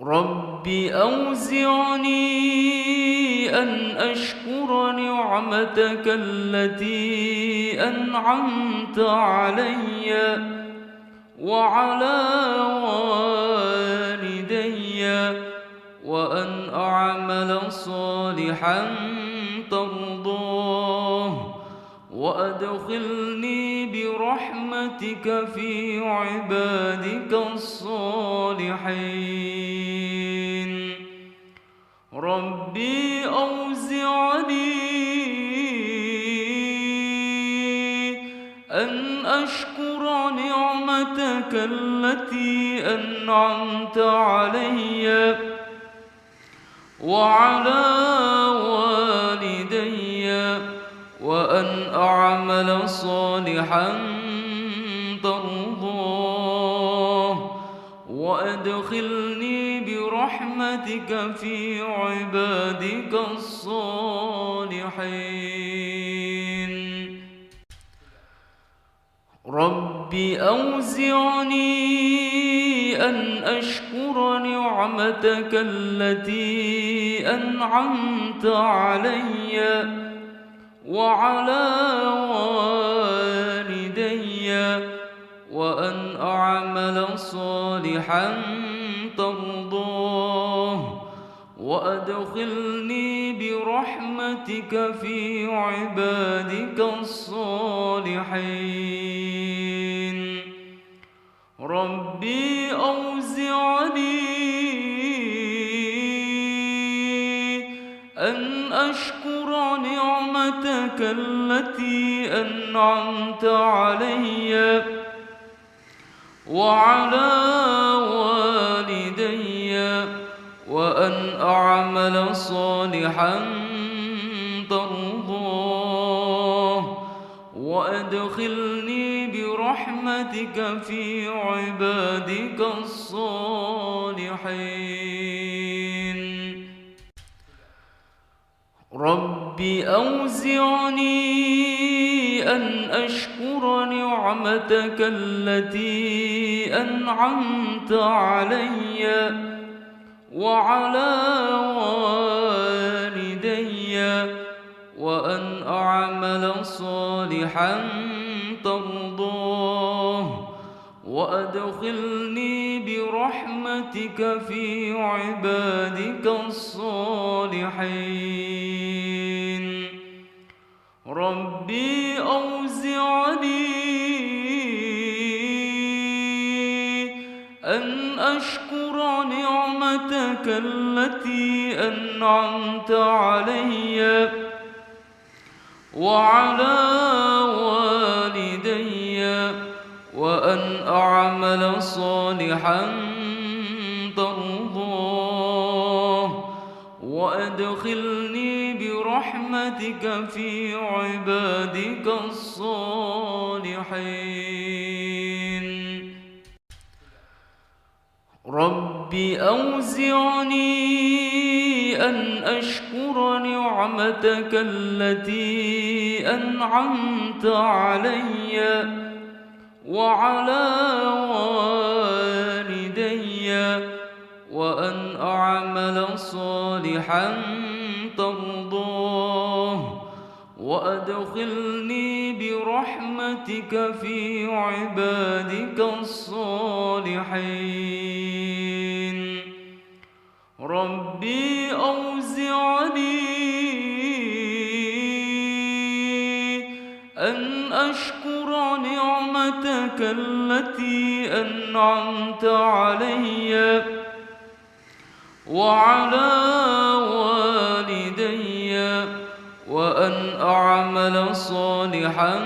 رب أوزعني أن أشكر نعمتك التي أنعمت علي وعلى والدي وأن أعمل صالحا ترضاه وأدخلني برحمتك في عبادك الصالحين. ربي أوزعني أن أشكر نعمتك التي أنعمت علي وعلى والدي وأن أعمل صالحا ترضاه وأدخلني برحمتك في عبادك الصالحين. رب أوزعني أن أشكر نعمتك التي أنعمت علي وعلى والدي وأن أعمل صالحا ترضاه وأدخلني برحمتك في عبادك الصالحين. ربي أوزعني أن أشكر نعمتك التي أنعمت علي وعلى والدي وأن أعمل صالحا ترضاه وأدخلني برحمتك في عبادك الصالحين. رب أوزعني أن أشكر نعمتك التي أنعمت علي وعلى والدي وأن أعمل صالحا ترضاه وأدخلني برحمتك في عبادك الصالحين. ربي أوزعني أن أشكر نعمتك التي أنعمت علي وعلى والدي وأن أعمل صالحا ترضاه وأدخلني برحمتك في عبادك الصالحين. رب أوزعني أن أشكر نعمتك التي أنعمت علي وعلى والدي وأن أعمل صالحا ترضاه وأدخلني برحمتك في عبادك الصالحين. ربي أوزعني أن أشكر نعمتك التي أنعمت علي وعلى والدي وأن أعمل صالحا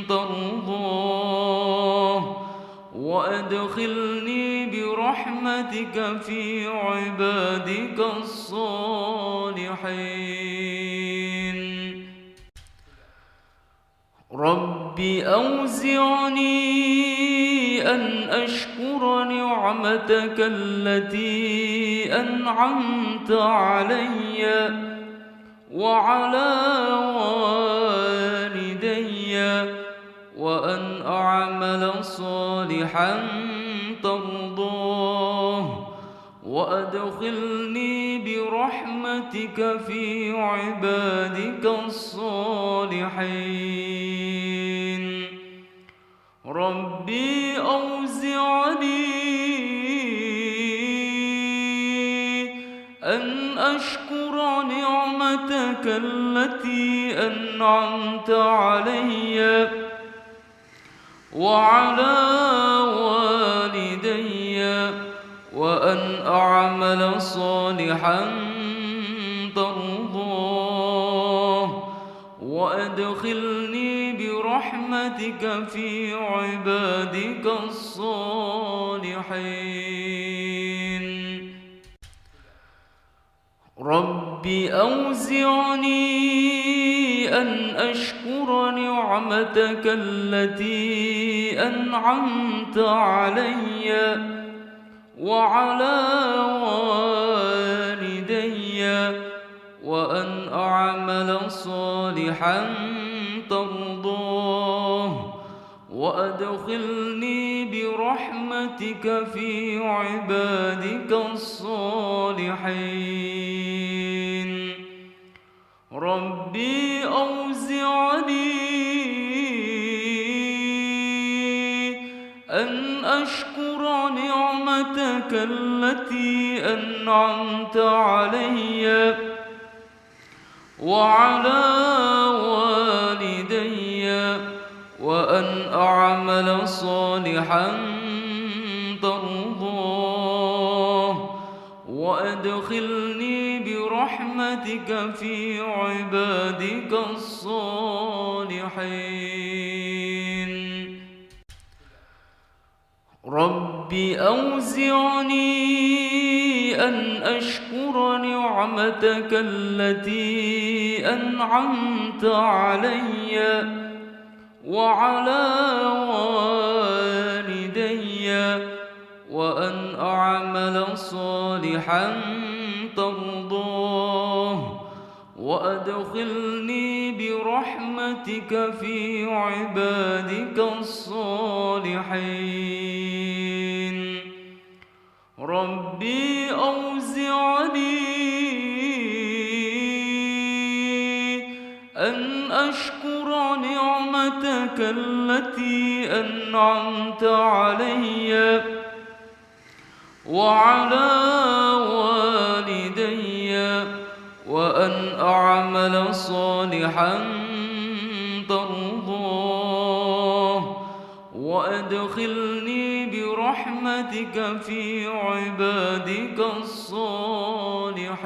ترضاه وأدخلني برحمتك في عبادك الصالحين. رب أوزعني أن أشكر نعمتك التي أنعمت علي وعلى والدي وأن أعمل صالحا ترضاه وأدخلني برحمتك في عبادك الصالحين. ربي أوزعني أن أشكر نعمتك التي أنعمت علي وعلى والدي، وأن أعمل صالحا ترضاه، وأدخلني برحمتك في عبادك الصالحين. رب أوزعني أن أشكر نعمتك التي أنعمت علي وعلى والدي، وأن أعمل صالحا ترضاه، وأدخلني برحمتك في عبادك الصالحين. ربي أوزعني أن أشكر نعمتك التي أنعمت علي وعلى والدي، وأن أعمل صالحا ترضاه، وأدخلني برحمتك في عبادك الصالحين. رب أوزعني أن أشكر نعمتك التي أنعمت علي وعلى والدي، وأن أعمل صالحا ترضاه، وأدخلني برحمتك في عبادك الصالحين. ربي أوزعني أن أشكر نعمتك التي أنعمت علي وعلى والدي، وأن أعمل صالحا ترضاه، وأدخلني برحمتك في عبادك الصالحين.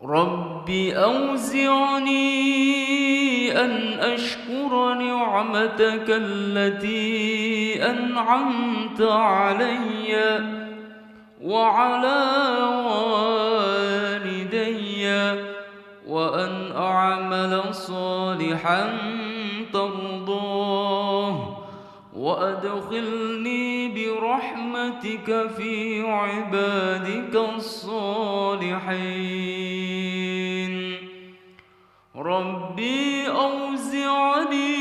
رب أوزعني أن أشكر نعمتك التي أنعمت علي وعلى والدي، وأن أعمل صالحا ترضاه، وأدخلني برحمتك في عبادك الصالحين. ربي أوزعني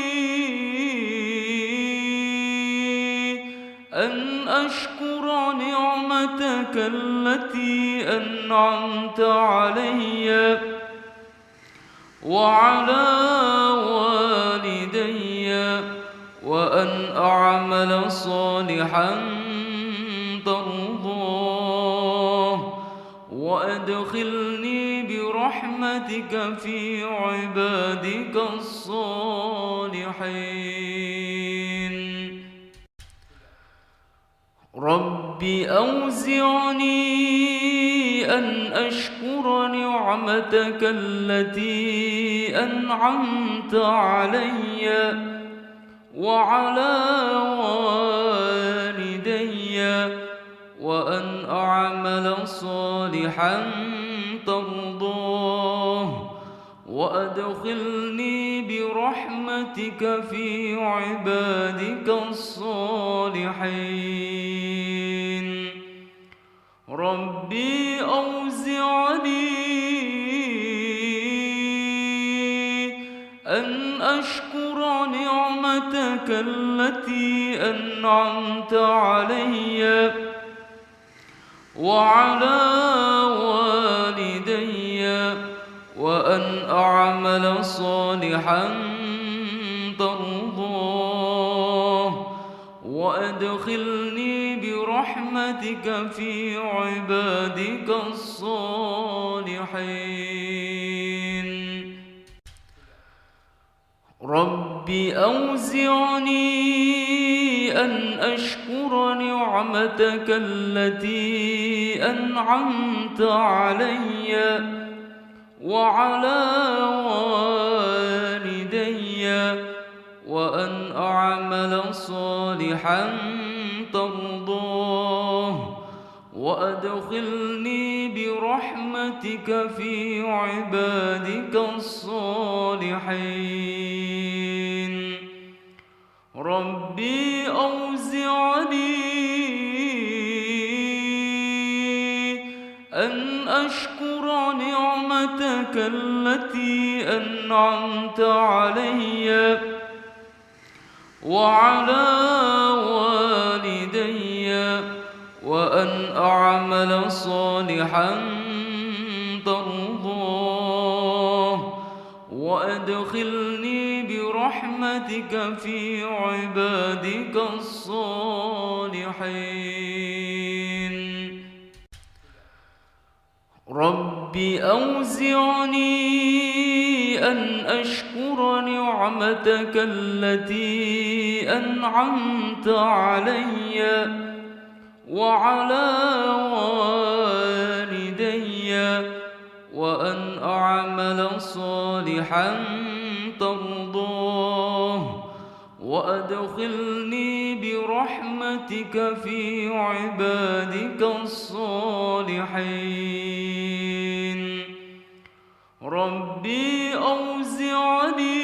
أن أشكر نعمتك التي أنعمت علي وعلى والدي، وأن أعمل صالحا ترضاه، وأدخلني برحمتك في عبادك الصالحين. رب أوزعني أن أشكر نعمتك التي أنعمت علي وعلى والدي، وأن أعمل صالحا ترضاه، وأدخلني برحمتك في عبادك الصالحين. ربي أوزعني أن أشكر نعمتك التي أنعمت علي وعلى والدي وأن أعمل صالحا ترضاه وأدخلني برحمتك في عبادك الصالحين. رب أوزعني أن أشكر نعمتك التي أنعمت علي وعلى والدي وأن أعمل صالحا ترضاه وأدخلني برحمتك في عبادك الصالحين. ربي أوزعني أن أشكر نعمتك التي أنعمت علي وعلى والدي وأن أعمل صالحا ترضاه وأدخلني برحمتك في عبادك الصالحين. رب أوزعني أن أشكر نعمتك التي أنعمت علي وعلى والدي وأن أعمل صالحا ترضاه وأدخلني برحمتك في عبادك الصالحين. ربي أوزعني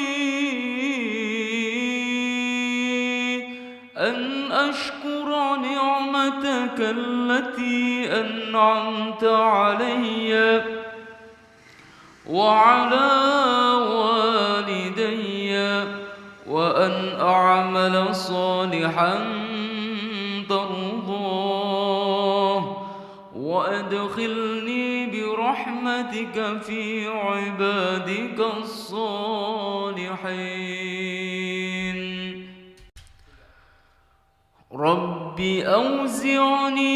أن أشكر نعمتك التي أنعمت علي وعلى والدي وأن أعمل صالحا ترضاه وأدخلني برحمتك في عبادك الصالحين. رب أوزعني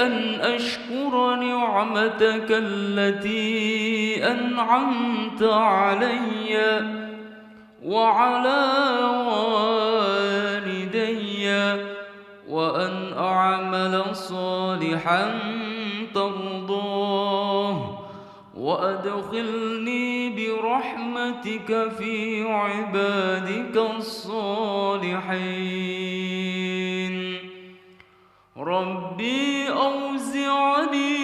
أن أشكر نعمتك التي أنعمت علي وعلى والدي وأن أعمل صالحا ترضاه وأدخلني برحمتك في عبادك الصالحين. ربي أوزعني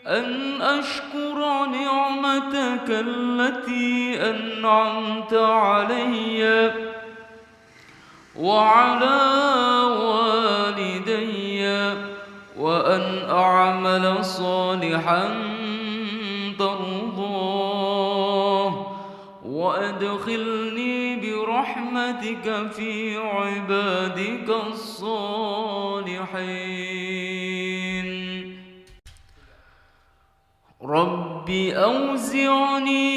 أن أشكر نعمتك التي أنعمت علي وعلى والدي وأن أعمل صالحا ترضاه وأدخلني برحمتك في عبادك الصالحين. رب أوزعني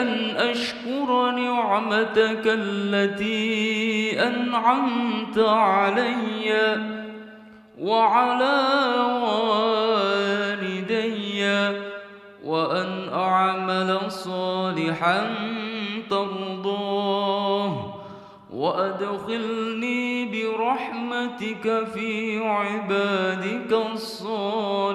أن أشكر نعمتك التي أنعمت علي وعلى والدي وأن أعمل صالحا ترضاه وأدخلني برحمتك في عبادك الصالحين.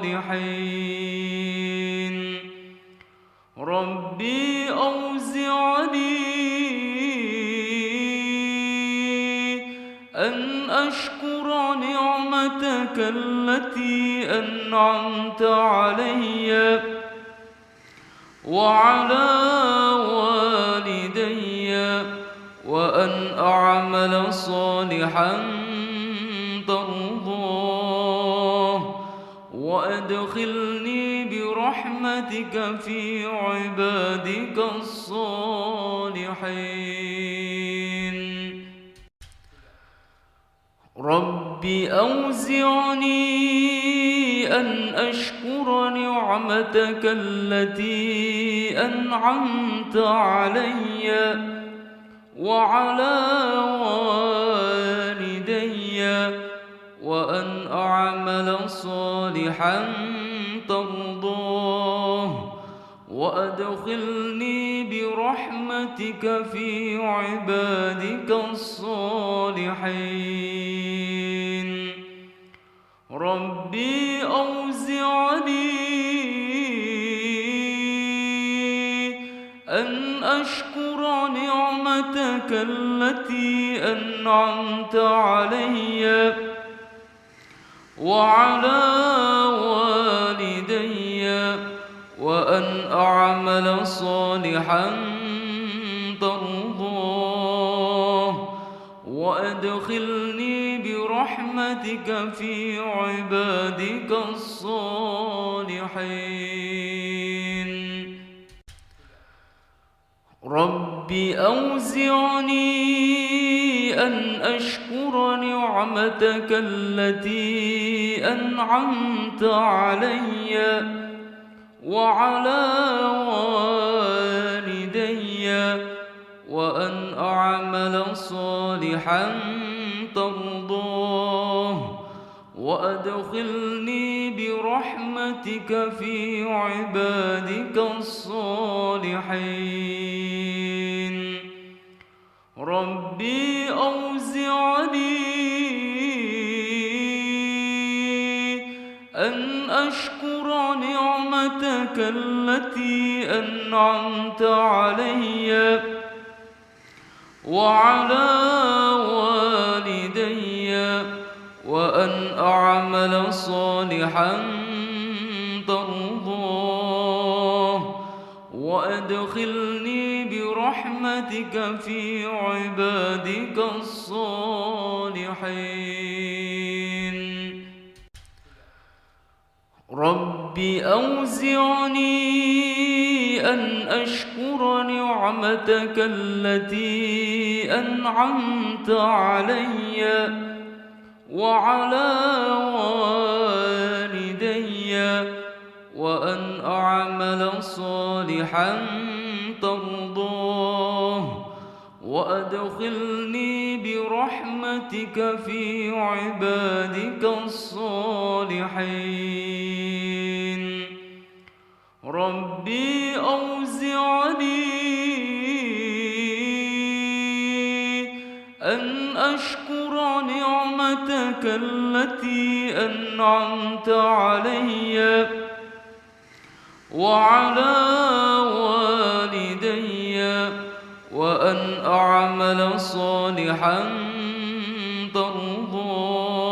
ربي أوزعني أن أشكر نعمتك التي أنعمت علي وعلى والدي وأن أعمل صالحا ترضاه وأدخلني برحمتك برحمتك في عبادك الصالحين. رب أوزعني أن أشكر نعمتك التي أنعمت علي وعلى والدي وأن أعمل صالحا ترضاه وأدخلني برحمتك في عبادك الصالحين. ربي أوزعني أن أشكر نعمتك التي أنعمت علي وعلى والدي وأن أعمل صالحا ترضاه وأدخلني برحمتك في عبادك الصالحين. رب أوزعني أن أشكر نعمتك التي أنعمت علي وعلى والدي وأن أعمل صالحا ترضاه وأدخلني برحمتك في عبادك الصالحين. ربي أوزعني أن أشكر نعمتك التي أنعمت علي وعلى والدي وأن أعمل صالحا ترضاه وأدخلني برحمتك في عبادك الصالحين. رب أوزعني أن أشكر نعمتك التي أنعمت علي وعلى والدي وأن أعمل صالحا ترضاه وأدخلني برحمتك في عبادك الصالحين. ربي أوزعني أن أشكر نعمتك التي أنعمت علي وعلى والدي وأن أعمل صالحا ترضاه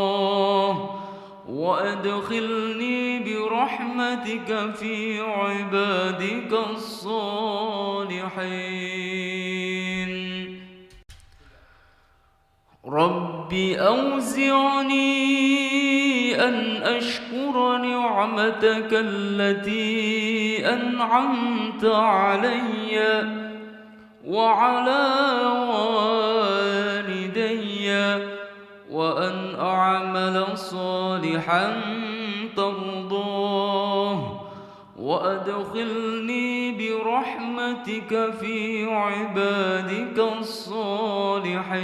وأدخلني برحمتك في عبادك الصالحين. رب أوزعني أن أشكر نعمتك التي أنعمت علي وعلى والدي وأن أعمل صالحا ترضاه وأدخلني برحمتك في عبادك الصالحين.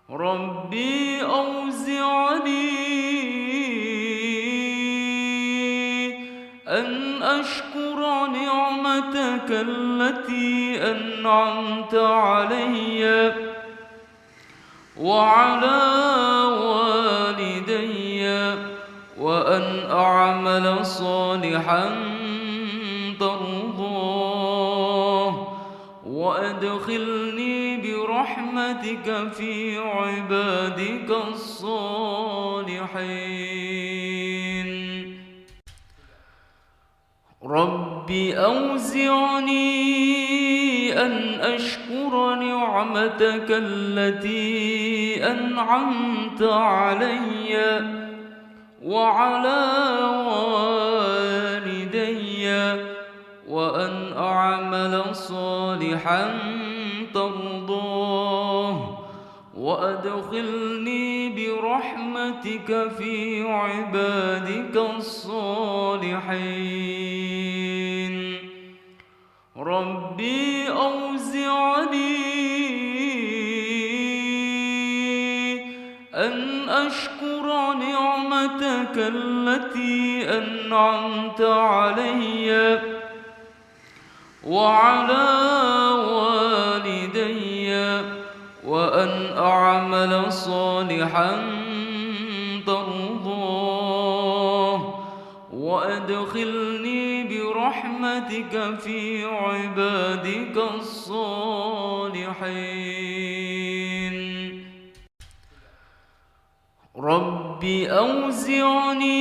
ربي أوزعني أن أشكر نعمتك التي أنعمت علي وعلى والدي وأن أعمل صالحا ترضاه وأدخلني برحمتك في عبادك الصالحين. رب أوزعني أن أشكر نعمتك التي أنعمت علي وعلى والدي وأن أعمل صالحا ترضاه وأدخلني برحمتك في عبادك الصالحين. ربي أوزعني أن أشكر نعمتك التي أنعمت علي وعلى والدي وأن أعمل صالحا ترضاه وأدخلني برحمتك في عبادك الصالحين. رب أوزعني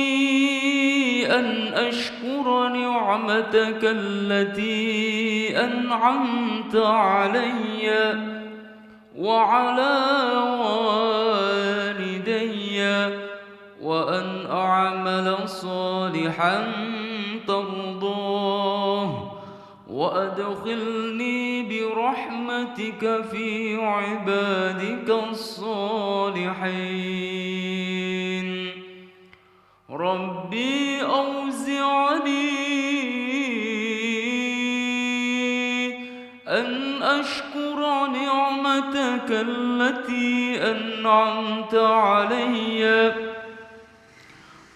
أن أشكر نعمتك التي أنعمت علي وعلى والدي وأن أعمل صالحا ترضاه وأدخلني برحمتك في عبادك الصالحين. ربي أوزعني أن أشكر نعمتك التي أنعمت علي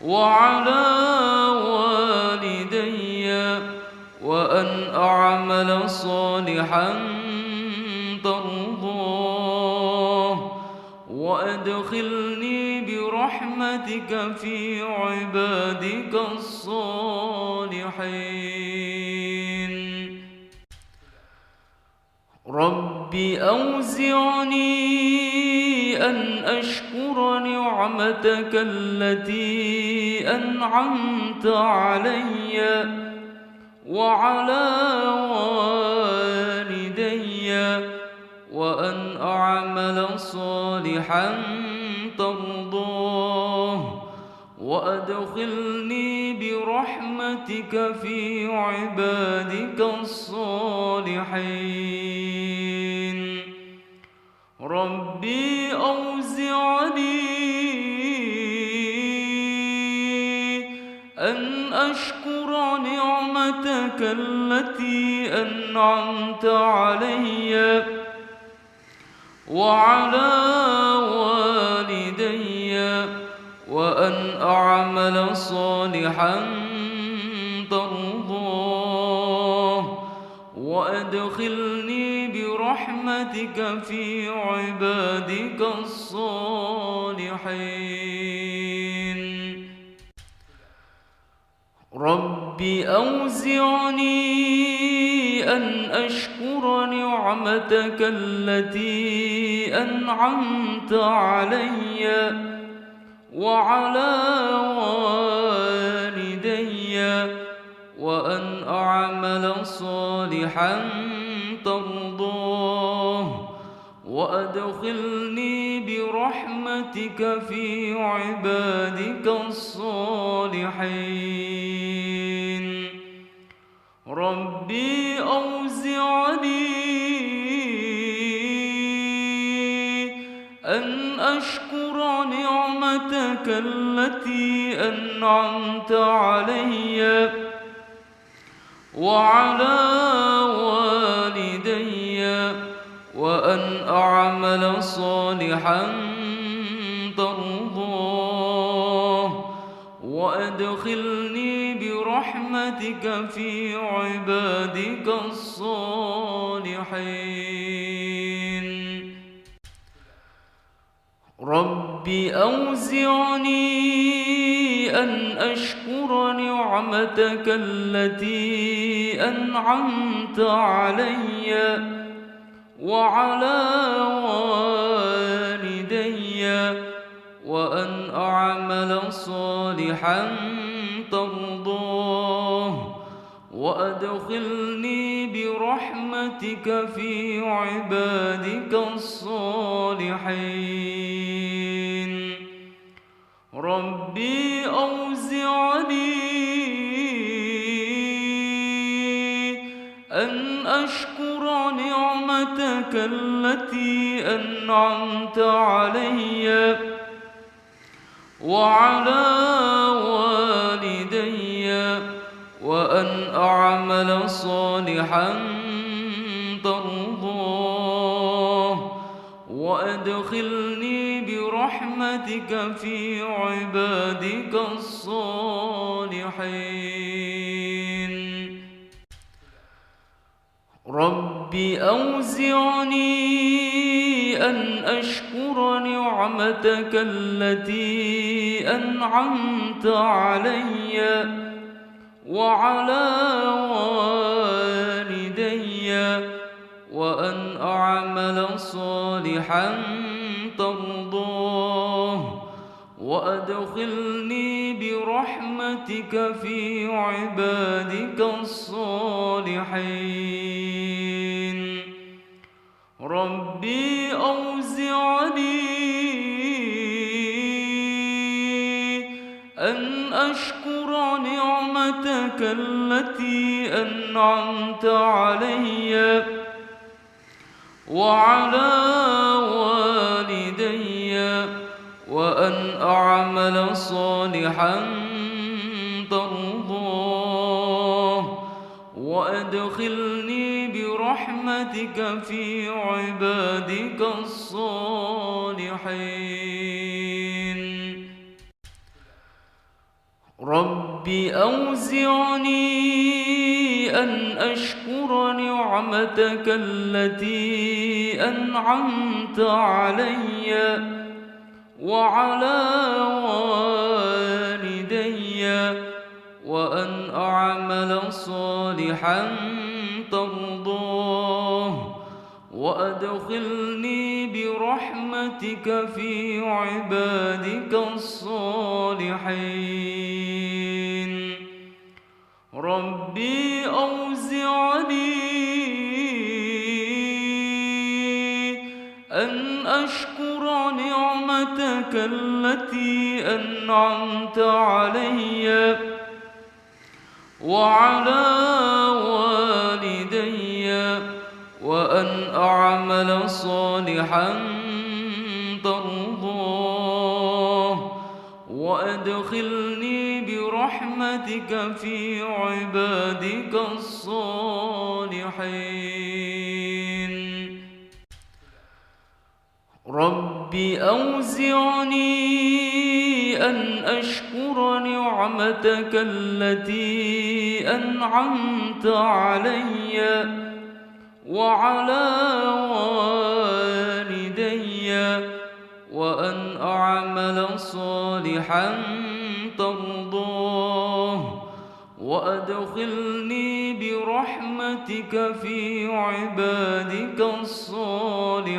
وعلى والدي وأن أعمل صالحا ترضاه وأدخلني برحمتك في عبادك الصالحين. رب أوزعني أن أشكر نعمتك التي أنعمت علي وعلى والدي وأن أعمل صالحا ترضاه وأدخلني برحمتك في عبادك الصالحين. ربي أوزعني أن أشكر نعمتك التي أنعمت علي وعلى والدي وأن أعمل صالحا ترضاه وأدخلني برحمتك في عبادك الصالحين. رب أوزعني أن أشكر نعمتك التي أنعمت علي وعلى والدي وأن أعمل صالحا ترضاه وأدخلني برحمتك في عبادك الصالحين. ربي أوزعني أن أشكر نعمتك التي أنعمت علي وعلى والدي وأن أعمل صالحا ترضاه وأدخلني برحمتك في عبادك الصالحين. رب أوزعني أن أشكر نعمتك التي أنعمت علي وعلى والدي وأن أعمل صالحا ترضاه وأدخلني برحمتك في عبادك الصالحين. ربي أشكر نعمتك التي أنعمت علي وعلى والدي وأن أعمل صالحا ترضاه وأدخلني برحمتك في عبادك الصالحين. رب أوزعني أن أشكر نعمتك التي أنعمت علي وعلى والدي وأن أعمل صالحا ترضاه وأدخلني برحمتك في عبادك الصالحين. ربي أوزعني أن أشكر نعمتك التي أنعمت علي وعلى والدي وأن أعمل صالحا ترضاه وأدخلني برحمتك في عبادك الصالحين. رب أوزعني أن أشكر نعمتك التي أنعمت علي وعلى والدي وأن أعمل صالحا ترضاه وأدخلني برحمتك في عبادك الصالحين. ربي أوزعني أن أشكر نعمتك التي أنعمت علي وعلى والدي وأن أعمل صالحا ترضاه وأدخلني برحمتك في عبادك الصالحين. رب أوزعني أن أشكر نعمتك التي أنعمت علي وعلى والدي وأن أعمل صالحا ترضاه وأدخلني برحمتك في عبادك الصالحين.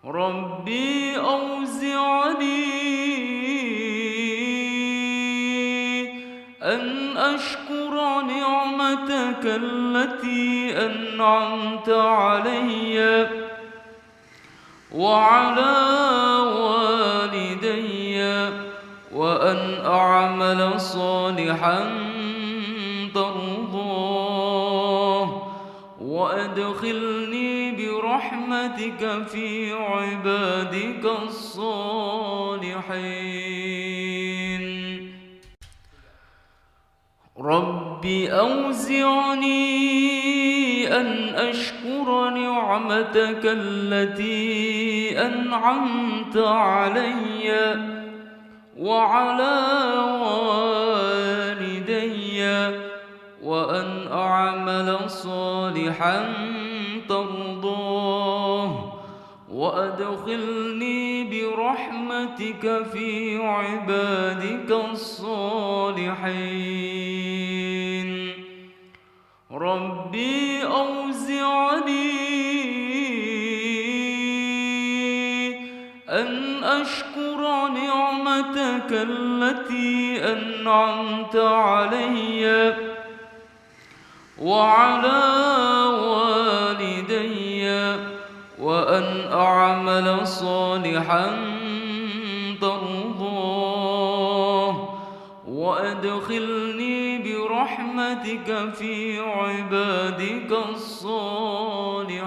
ربي أوزعني أن أشكر نعمتك التي أنعمت علي وعلى والدي وأن أعمل صالحا ترضاه وأدخلني برحمتك في عبادك الصالحين. رب أوزعني أن أشكر نعمتك التي أنعمت علي وعلى والدي وأن أعمل صالحا ترضاه وأدخلني برحمتك في عبادك الصالحين. ربي أوزعني أن أشكر نعمتك التي أنعمت علي وعلى والدي وأن أعمل صالحا ترضاه وأدخلني برحمتك برحمتك في عبادك الصالحين.